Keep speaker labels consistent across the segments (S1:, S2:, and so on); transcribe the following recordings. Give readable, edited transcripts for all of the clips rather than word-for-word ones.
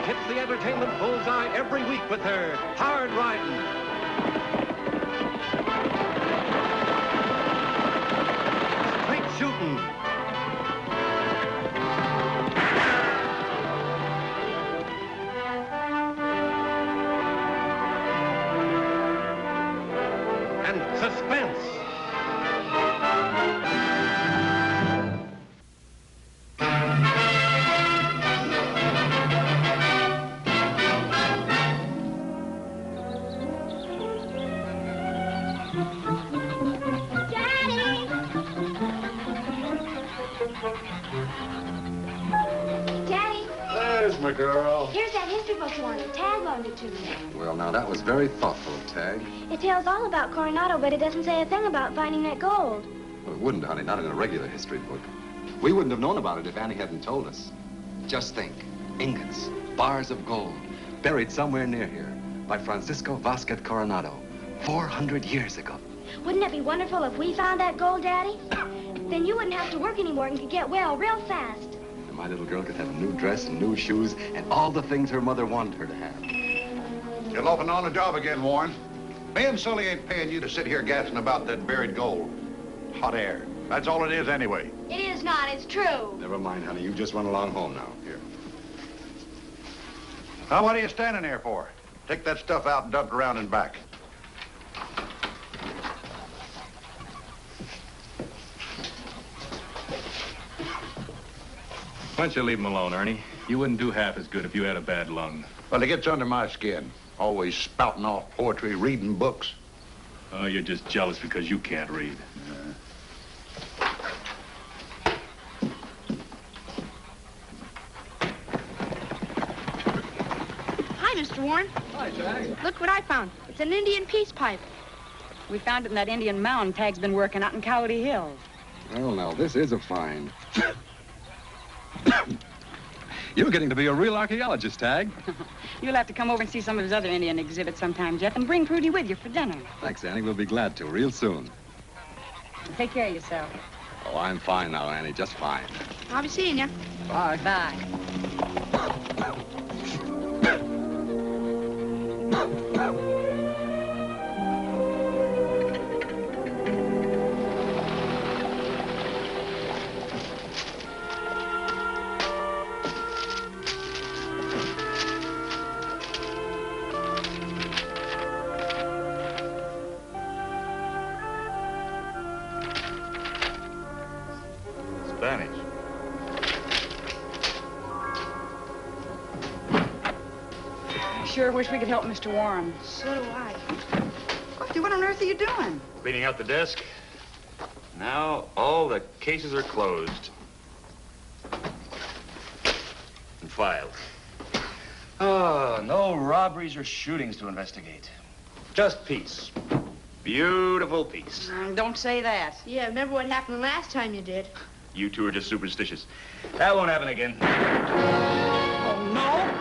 S1: hits the entertainment bullseye every week with her hard riding. Straight shooting. And suspense.
S2: My girl.
S3: Here's that history book you wanted. Tagg loaned it to me.
S2: Well, now, that was very thoughtful of Tagg.
S3: It tells all about Coronado, but it doesn't say a thing about finding that gold.
S2: Well, it wouldn't, honey, not in a regular history book. We wouldn't have known about it if Annie hadn't told us. Just think, ingots, bars of gold, buried somewhere near here by Francisco Vasquez Coronado, 400 years ago.
S3: Wouldn't it be wonderful if we found that gold, Daddy? Then you wouldn't have to work anymore and could get well real fast.
S2: My little girl could have a new dress and new shoes and all the things her mother wanted her to have.
S4: You're loafing on the job again, Warren. Me and Sully ain't paying you to sit here gassing about that buried gold. Hot air. That's all it is anyway.
S3: It is not. It's true.
S2: Never mind, honey. You just run along home now. Here.
S4: Now, what are you standing there for? Take that stuff out and dump it around and back.
S5: Why don't you leave him alone, Ernie? You wouldn't do half as good if you had a bad lung.
S4: Well, it gets under my skin. Always spouting off poetry, reading books.
S5: Oh, you're just jealous because you can't read.
S6: Hi, Mr. Warren.
S2: Hi, Tagg.
S6: Look what I found. It's an Indian peace pipe.
S7: We found it in that Indian mound Tagg's been working out in Coyote Hills.
S2: Well, now, this is a find. You're getting to be a real archaeologist, Tagg.
S7: You'll have to come over and see some of his other Indian exhibits sometime, Jeff, and bring Prudy with you for dinner.
S2: Thanks, Annie. We'll be glad to, real soon.
S7: Take care of yourself.
S2: Oh, I'm fine now, Annie, just fine.
S6: I'll be seeing you.
S2: Bye.
S7: Bye. Sure wish we could help Mr. Warren.
S6: So do I.
S7: Lofty, what on earth are you doing?
S5: Cleaning out the desk. Now, all the cases are closed. And filed.
S8: Oh, no robberies or shootings to investigate. Just peace. Beautiful peace.
S7: Don't say that.
S6: Yeah, remember what happened the last time you did?
S5: You two are just superstitious. That won't happen again.
S7: Oh, no?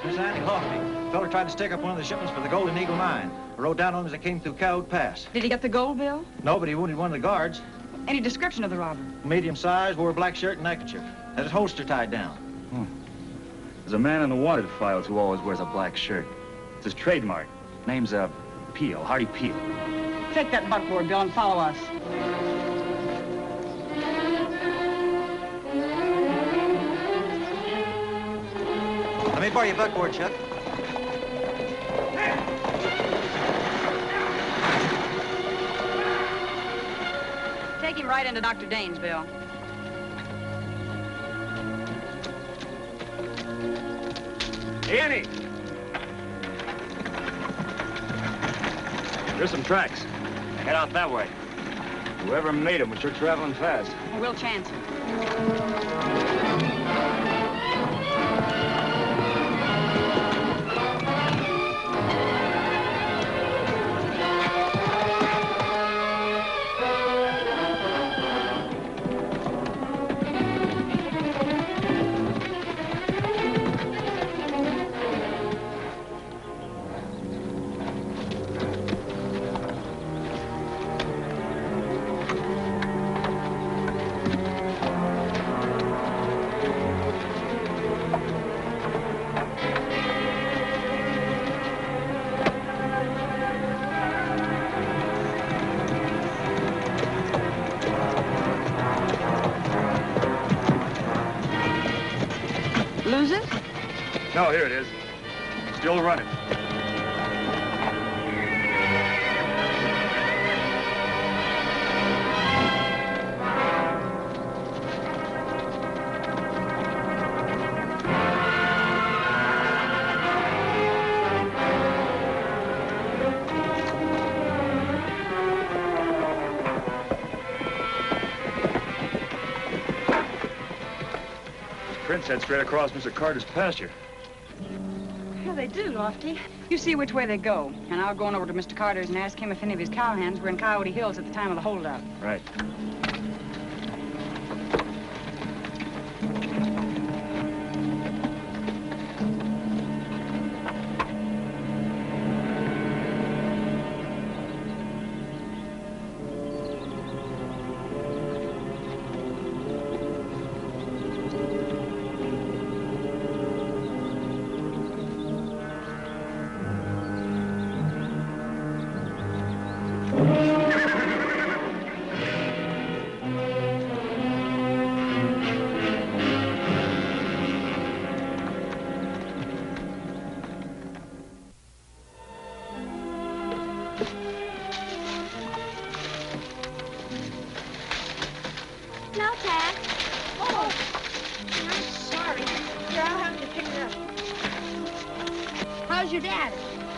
S9: Miss Annie Oakley. The fella tried to stick up one of the shipments for the Golden Eagle mine. I rode down on him as I came through Cowed Pass.
S7: Did he get the gold bill?
S9: No, but he wounded one of the guards.
S7: Any description of the robber?
S9: Medium size, wore a black shirt and neckerchief. Had his holster tied down.
S8: There's a man in the wanted files who always wears a black shirt. It's his trademark. Name's, Peel, Hardy Peel.
S7: Take that buckboard, Bill, and follow us.
S9: Let me borrow your buckboard, Chet.
S7: Take him right into Dr. Dane's, Bill.
S5: Hey, Annie! There's some tracks.
S8: Head out that way. Whoever made them was sure traveling fast.
S7: We'll chance it.
S8: No, here it is. Still running. Prints head straight across Mr. Carter's pasture.
S7: Yeah, they do, Lofty. You see which way they go, and I'll go on over to Mr. Carter's and ask him if any of his cowhands were in Coyote Hills at the time of the holdup.
S8: Right.
S3: No, Tagg.
S6: Oh, I'm sorry. Here, I'll have to pick it up. How's your dad?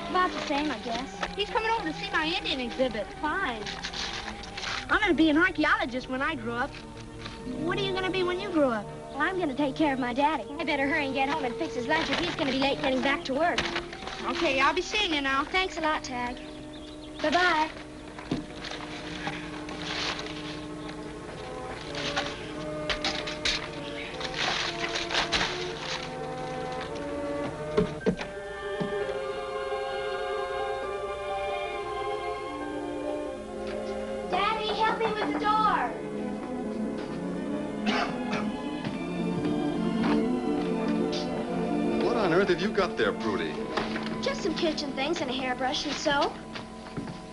S3: About the same, I guess.
S6: He's coming over to see my Indian exhibit.
S3: Fine.
S6: I'm going to be an archaeologist when I grow up. What are you going to be when you grow up?
S3: Well, I'm going to take care of my daddy. I better hurry and get home and fix his lunch if he's going to be late getting back to work.
S6: Okay, I'll be seeing you now.
S3: Thanks a lot, Tagg. Bye-bye. Daddy, help me with the door.
S2: What on earth have you got there, Prudy?
S3: Just some kitchen things and a hairbrush and soap.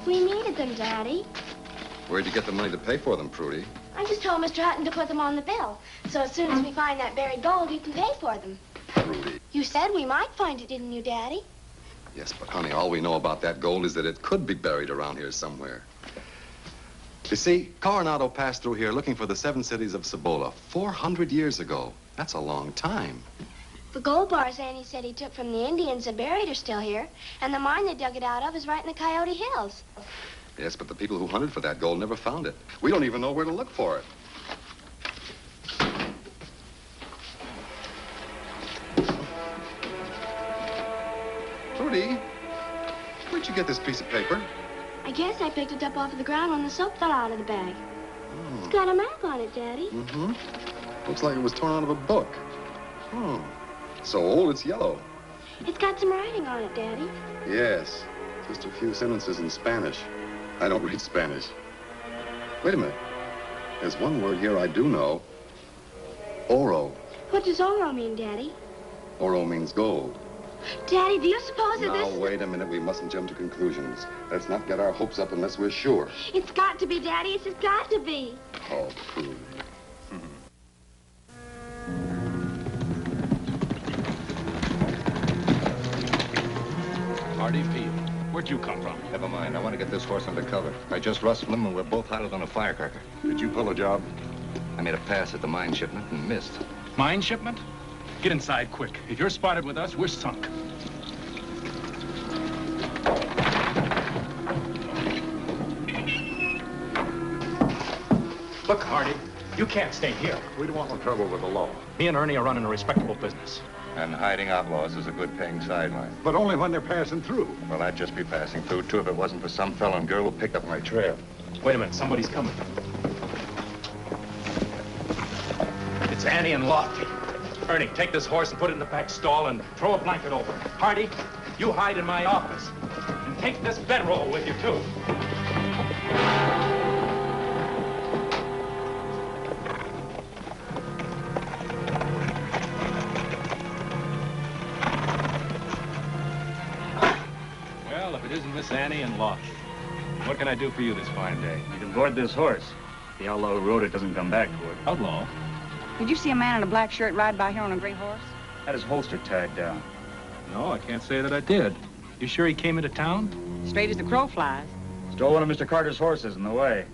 S3: We needed them, Daddy.
S2: Where'd you get the money to pay for them, Prudy?
S3: I just told Mr. Hutton to put them on the bill. So as soon as we find that buried gold, you can pay for them.
S2: Prudy.
S3: You said we might find it, didn't you, Daddy?
S2: Yes, but honey, all we know about that gold is that it could be buried around here somewhere. You see, Coronado passed through here looking for the 7 cities of Cibola 400 years ago. That's a long time.
S3: The gold bars Annie said he took from the Indians and buried are still here, and the mine they dug it out of is right in the Coyote Hills.
S2: Yes, but the people who hunted for that gold never found it. We don't even know where to look for it. Prudy, where'd you get this piece of paper?
S3: I guess I picked it up off of the ground when the soap fell out of the bag. It's got a map on it, Daddy.
S2: Mm-hmm. Looks like it was torn out of a book. Oh, so old it's yellow.
S3: It's got some writing on it, Daddy.
S2: Yes, just a few sentences in Spanish. I don't read Spanish. Wait a minute. There's one word here I do know. Oro.
S3: What does oro mean, Daddy?
S2: Oro means gold.
S3: Daddy, do you suppose that
S2: Now,
S3: this...
S2: wait a minute. We mustn't jump to conclusions. Let's not get our hopes up unless we're sure.
S3: It's got to be, Daddy. It's just got to be.
S2: Oh, Prudy.
S10: Hardy Peel. Where'd you come from?
S4: Never mind. I want to get this horse under cover. I just rustled him, and we're both hotter than a firecracker. Did you pull a job?
S2: I made a pass at the mine shipment and missed.
S10: Mine shipment? Get inside quick. If you're spotted with us, we're sunk. Look, Hardy, you can't stay here.
S4: We don't want no trouble with the law.
S10: Me and Ernie are running a respectable business.
S4: And hiding outlaws is a good paying sideline. But only when they're passing through. Well, I'd just be passing through, too, if it wasn't for some fella and girl who picked up my trail.
S10: Wait a minute, somebody's coming. It's Annie and Lofty. Ernie, take this horse and put it in the back stall and throw a blanket over it. Hardy, you hide in my office. And take this bedroll with you, too. Well, if it isn't Miss Annie and Lofty, what can I do for you this fine day?
S8: You can board this horse. The outlaw who rode it doesn't come back for it.
S10: Outlaw?
S7: Did you see a man in a black shirt ride by here on a gray horse?
S8: Had his holster tagged down.
S10: No, I can't say that I did. You sure he came into town?
S7: Straight as the crow flies.
S8: Stole one of Mr. Carter's horses in the way.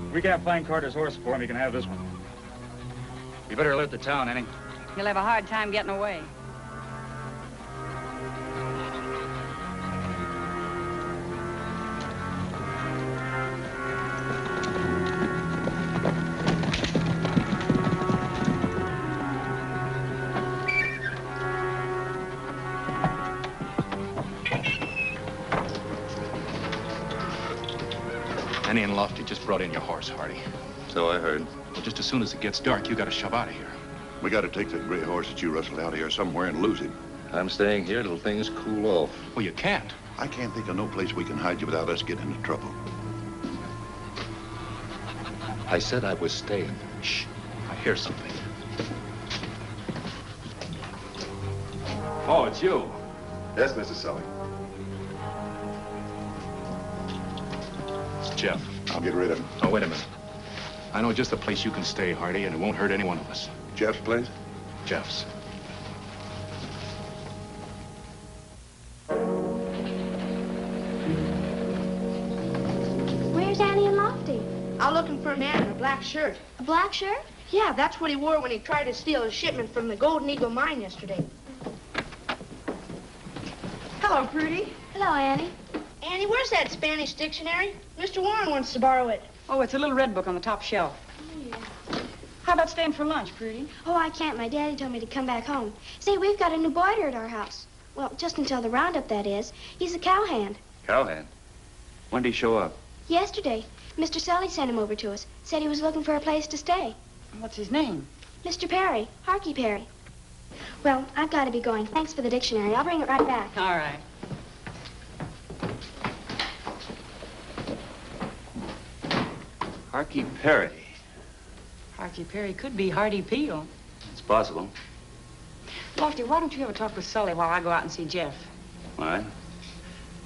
S8: If we can't find Carter's horse for him, he can have this one. You better alert the town, Annie.
S7: He'll have a hard time getting away.
S10: Annie and Lofty just brought in your horse, Hardy.
S4: So I heard.
S10: Well, just as soon as it gets dark, you gotta shove out of here.
S4: We gotta take that gray horse that you rustled out of here somewhere and lose him.
S5: I'm staying here till things cool off.
S10: Well, you can't.
S4: I can't think of no place we can hide you without us getting into trouble.
S5: I said I was staying.
S10: Shh. I hear something. Oh, it's you.
S4: Yes, Mr. Sully.
S10: It's Jeff.
S4: I'll get rid of him.
S10: Oh, wait a minute. I know just the place you can stay, Hardy, and it won't hurt any one of us.
S4: Jeff's place?
S10: Jeff's.
S3: Where's Annie and Lofty?
S6: I'm looking for a man in a black shirt.
S3: A black shirt?
S6: Yeah, that's what he wore when he tried to steal a shipment from the Golden Eagle mine yesterday. Hello, Prudy.
S3: Hello, Annie.
S6: Annie, where's that Spanish dictionary? Mr. Warren wants to borrow it.
S7: Oh, it's a little red book on the top shelf.
S3: Oh, yeah.
S7: How about staying for lunch, Prudy?
S3: Oh, I can't. My daddy told me to come back home. Say, we've got a new boarder at our house. Well, just until the roundup, that is. He's a cowhand.
S8: Cowhand? When did he show up?
S3: Yesterday, Mr. Sully sent him over to us. Said he was looking for a place to stay.
S7: What's his name?
S3: Mr. Perry, Harkey Perry. Well, I've got to be going. Thanks for the dictionary. I'll bring it right back.
S7: All right.
S8: Harkey Perry.
S7: Harkey Perry could be Hardy Peel.
S8: It's possible.
S7: Lofty, why don't you ever talk with Sully while I go out and see Jeff?
S8: All right.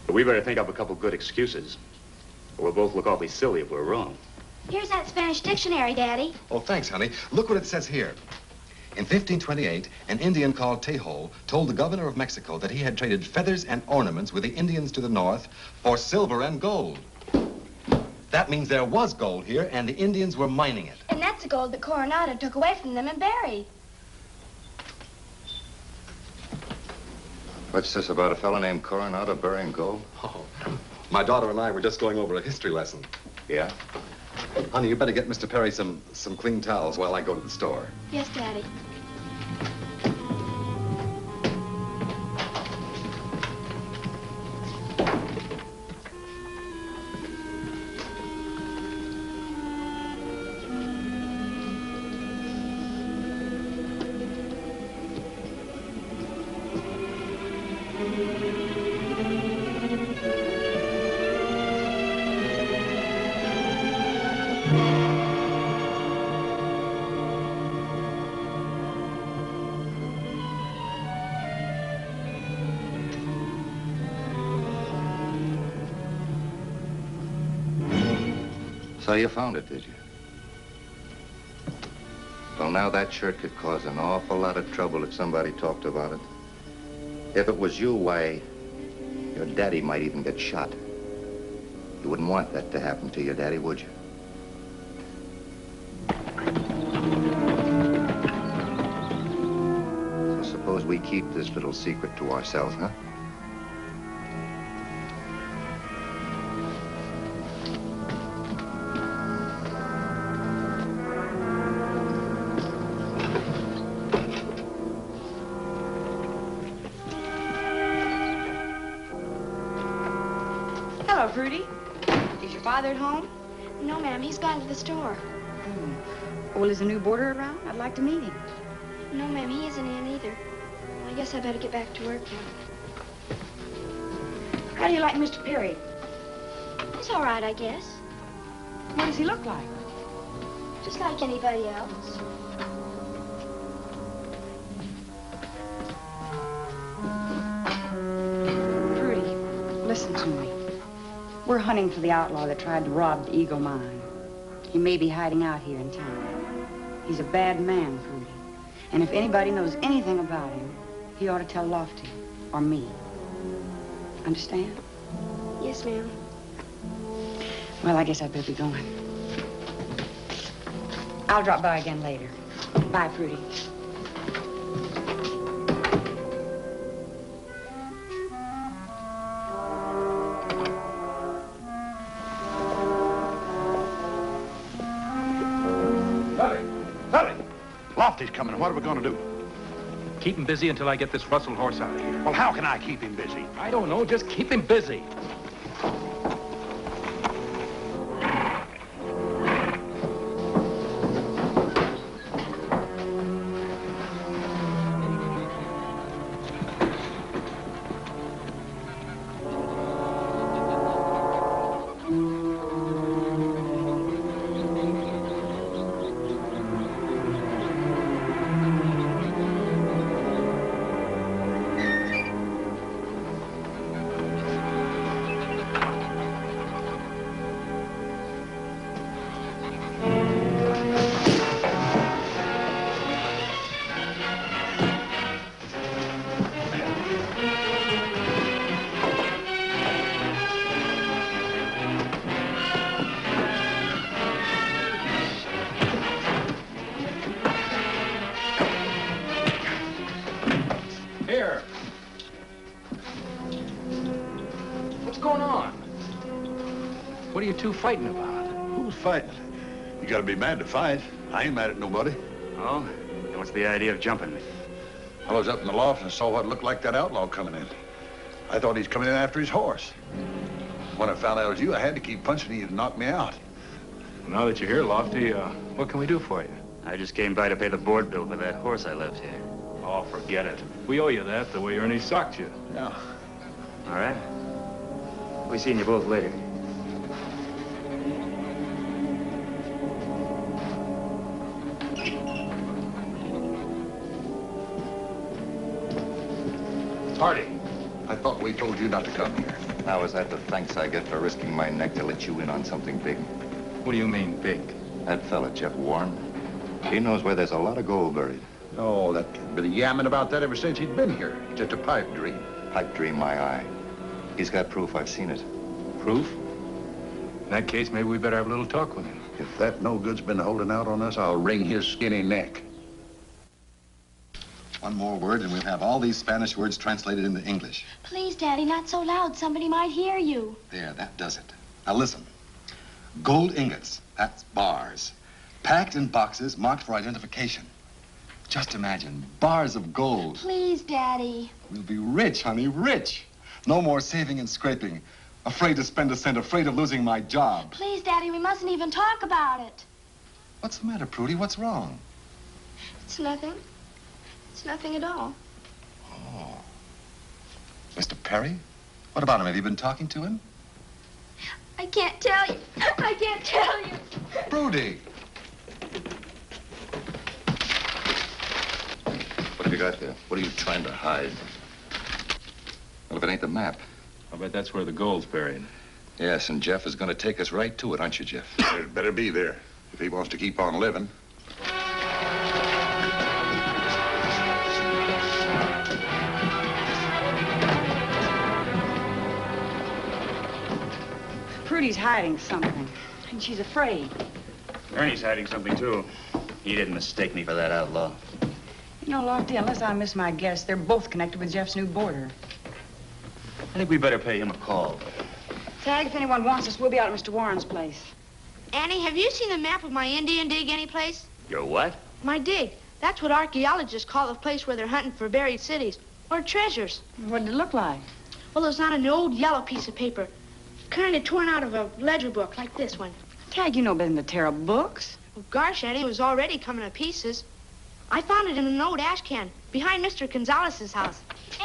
S8: But we better think up a couple good excuses. Or we'll both look awfully silly if we're wrong.
S3: Here's that Spanish dictionary, Daddy.
S2: Oh, thanks, honey. Look what it says here. In 1528, an Indian called Tejo told the governor of Mexico that he had traded feathers and ornaments with the Indians to the north for silver and gold. That means there was gold here, and the Indians were mining it.
S3: And that's the gold that Coronado took away from them and buried.
S5: What's this about a fellow named Coronado burying gold?
S2: Oh, my daughter and I were just going over a history lesson.
S5: Yeah?
S2: Honey, you better get Mr. Perry some clean towels while I go to the store.
S3: Yes, Daddy.
S5: So you found it, did you? Well, now that shirt could cause an awful lot of trouble if somebody talked about it. If it was you, why, your daddy might even get shot. You wouldn't want that to happen to your daddy, would you? So suppose we keep this little secret to ourselves, huh?
S7: Hello, Prudy. Is your father at home?
S3: No, ma'am. He's gone to the store.
S7: Well, is the new boarder around? I'd like to meet him.
S3: No, ma'am. He isn't in either. Well, I guess I better get back to work now.
S7: How do you like Mr. Perry?
S3: He's all right, I guess.
S7: What does he look like?
S3: Just like anybody else.
S7: Prudy, listen to me. We're hunting for the outlaw that tried to rob the Eagle mine. He may be hiding out here in town. He's a bad man, Prudy. And if anybody knows anything about him, he ought to tell Lofty. or me. Understand?
S3: Yes, ma'am.
S7: Well, I guess I'd better be going. I'll drop by again later. Bye, Prudy.
S4: Lofty's coming. What are we going to do?
S10: Keep him busy until I get this rustled horse out of here.
S4: Well, how can I keep him busy?
S10: I don't know. Just keep him busy. What are you two fighting about?
S4: Who's fighting? You gotta be mad to fight. I ain't mad at nobody.
S8: Oh? Then what's the idea of jumping me?
S4: I was up in the loft and saw what looked like that outlaw coming in. I thought he's coming in after his horse. When I found out it was you, I had to keep punching you to knock me out.
S10: Now that you're here, Lofty, what can we do for you?
S8: I just came by to pay the board bill for that horse I left here.
S10: Oh, forget it. We owe you that the way Ernie socked you.
S4: Yeah.
S8: All right. We'll be seeing you both later.
S10: Hardy.
S4: I thought we told you not to come here.
S5: Now, is that the thanks I get for risking my neck to let you in on something big?
S10: What do you mean, big?
S5: That fella, Jeff Warren, he knows where there's a lot of gold buried.
S4: Oh, that kid been yamming about that ever since he'd been here. Just a pipe dream.
S5: Pipe dream, my eye. He's got proof. I've seen it.
S10: Proof? In that case, maybe we better have a little talk with him.
S4: If that no-good's been holding out on us, I'll wring his skinny neck.
S2: One more word and we'll have all these Spanish words translated into English.
S3: Please, Daddy, not so loud. Somebody might hear you.
S2: There, that does it. Now listen. Gold ingots, that's bars. Packed in boxes marked for identification. Just imagine, bars of gold.
S3: Please, Daddy.
S2: We'll be rich, honey, rich. No more saving and scraping. Afraid to spend a cent, afraid of losing my job.
S3: Please, Daddy, we mustn't even talk about it.
S2: What's the matter, Prudy? What's wrong?
S3: It's nothing. It's nothing at all.
S2: Oh. Mr. Perry? What about him? Have you been talking to him?
S3: I can't tell you. I can't tell you.
S2: Prudy!
S5: What have you got there? What are you trying to hide? Well, if it ain't the map.
S10: I'll bet that's where the gold's buried.
S5: Yes, and Jeff is going to take us right to it, aren't you, Jeff?
S4: Better be there if he wants to keep on living.
S7: Prudy's hiding something, and she's afraid.
S8: Ernie's hiding something, too. He didn't mistake me for that outlaw.
S7: You know, Lofty, unless I miss my guess, they're both connected with Jeff's new boarder.
S8: I think we better pay him a call.
S7: Tagg, if anyone wants us, we'll be out at Mr. Warren's place.
S6: Annie, have you seen the map of my Indian dig anyplace?
S8: Your what?
S6: My dig. That's what archaeologists call the place where they're hunting for buried cities or treasures.
S7: What did it look like?
S6: Well, it was on an old yellow piece of paper, kind of torn out of a ledger book like this one.
S7: Tagg, you know better than to tear up books.
S6: Well, gosh, Annie, it was already coming to pieces. I found it in an old ash can behind Mr. Gonzalez's house.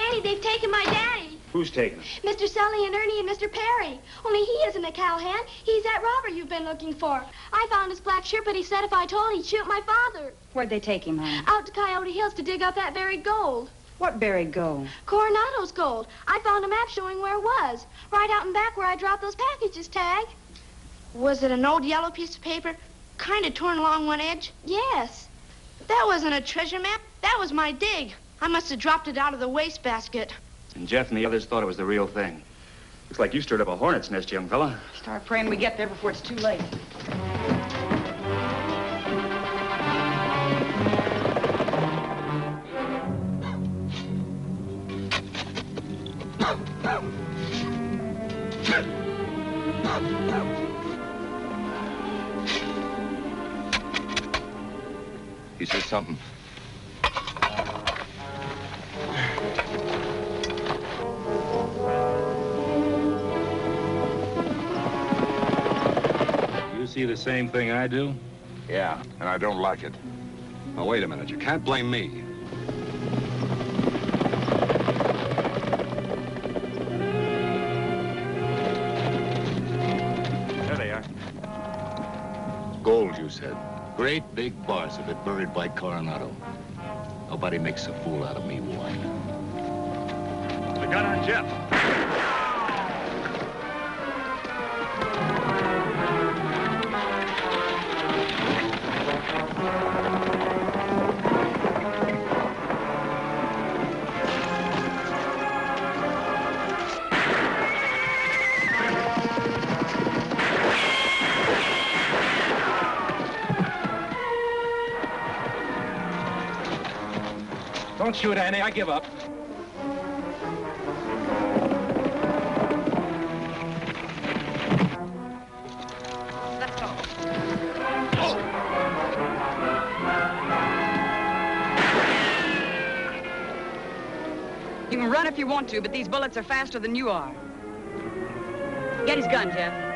S3: Annie, they've taken my daddy.
S8: Who's taking him?
S3: Mr. Sully and Ernie and Mr. Perry. Only he isn't a cowhand. He's that robber you've been looking for. I found his black shirt, but he said if I told, he'd shoot my father.
S7: Where'd they take him, honey?
S3: Out to Coyote Hills to dig up that buried gold.
S7: What buried gold?
S3: Coronado's gold. I found a map showing where it was. Right out in back where I dropped those packages, Tagg.
S6: Was it an old yellow piece of paper, kind of torn along one edge?
S3: Yes.
S6: That wasn't a treasure map. That was my dig. I must have dropped it out of the wastebasket.
S8: And Jeff and the others thought it was the real thing. Looks like you stirred up a hornet's nest, young fella.
S7: Start praying we get there before it's too late.
S5: He says something.
S8: You see the same thing I do?
S4: Yeah, and I don't like it.
S2: Now, wait a minute. You can't blame me.
S8: There they are.
S11: Gold, you said. Great big bars of it buried by Coronado. Nobody makes a fool out of me, Warren.
S8: The gun on Jeff.
S10: Don't shoot, Annie. I give up.
S7: Let's go. You can run if you want to, but these bullets are faster than you are. Get his gun, Jeff.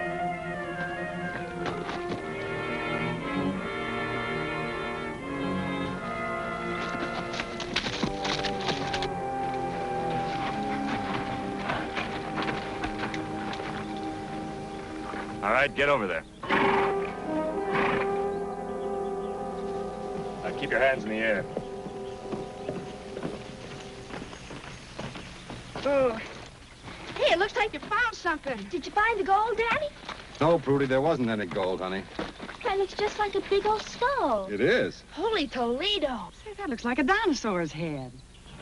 S8: All right, get over there. Now keep your hands in the air.
S6: Oh. Hey, it looks like you found something.
S3: Did you find the gold, Daddy?
S2: No, Prudy, there wasn't any gold, honey.
S3: That looks just like a big old skull.
S2: It is.
S6: Holy Toledo.
S7: Say, that looks like a dinosaur's head.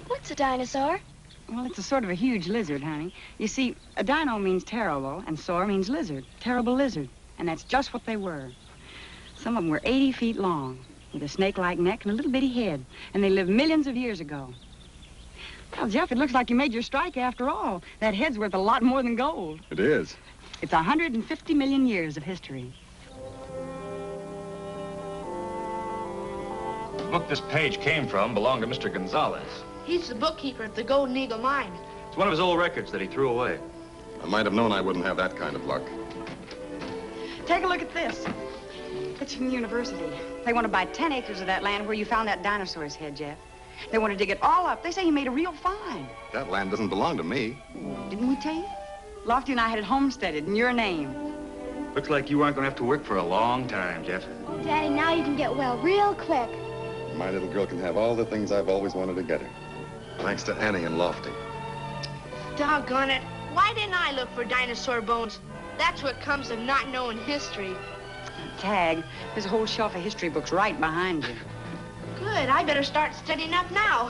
S3: What's a dinosaur?
S7: Well, it's a sort of a huge lizard, honey. You see, a dino means terrible, and saur means lizard. Terrible lizard. And that's just what they were. Some of them were 80 feet long, with a snake-like neck and a little bitty head. And they lived millions of years ago. Well, Jeff, it looks like you made your strike after all. That head's worth a lot more than gold.
S2: It is.
S7: It's 150 million years of history.
S8: The book this page came from belonged to Mr. Gonzalez.
S6: He's the bookkeeper at the Golden Eagle Mine.
S8: It's one of his old records that he threw away.
S2: I might have known I wouldn't have that kind of luck.
S7: Take a look at this. It's from the university. They want to buy 10 acres of that land where you found that dinosaur's head, Jeff. They want to dig it all up. They say you made a real find.
S2: That land doesn't belong to me.
S7: Didn't we tell you? Lofty and I had it homesteaded in your name.
S8: Looks like you aren't going to have to work for a long time, Jeff.
S3: Daddy, now you can get well real quick.
S2: My little girl can have all the things I've always wanted to get her. Thanks to Annie and Lofty.
S6: Doggone it. Why didn't I look for dinosaur bones? That's what comes of not knowing history.
S7: Tagg, there's a whole shelf of history books right behind you.
S6: Good. I better start studying up now.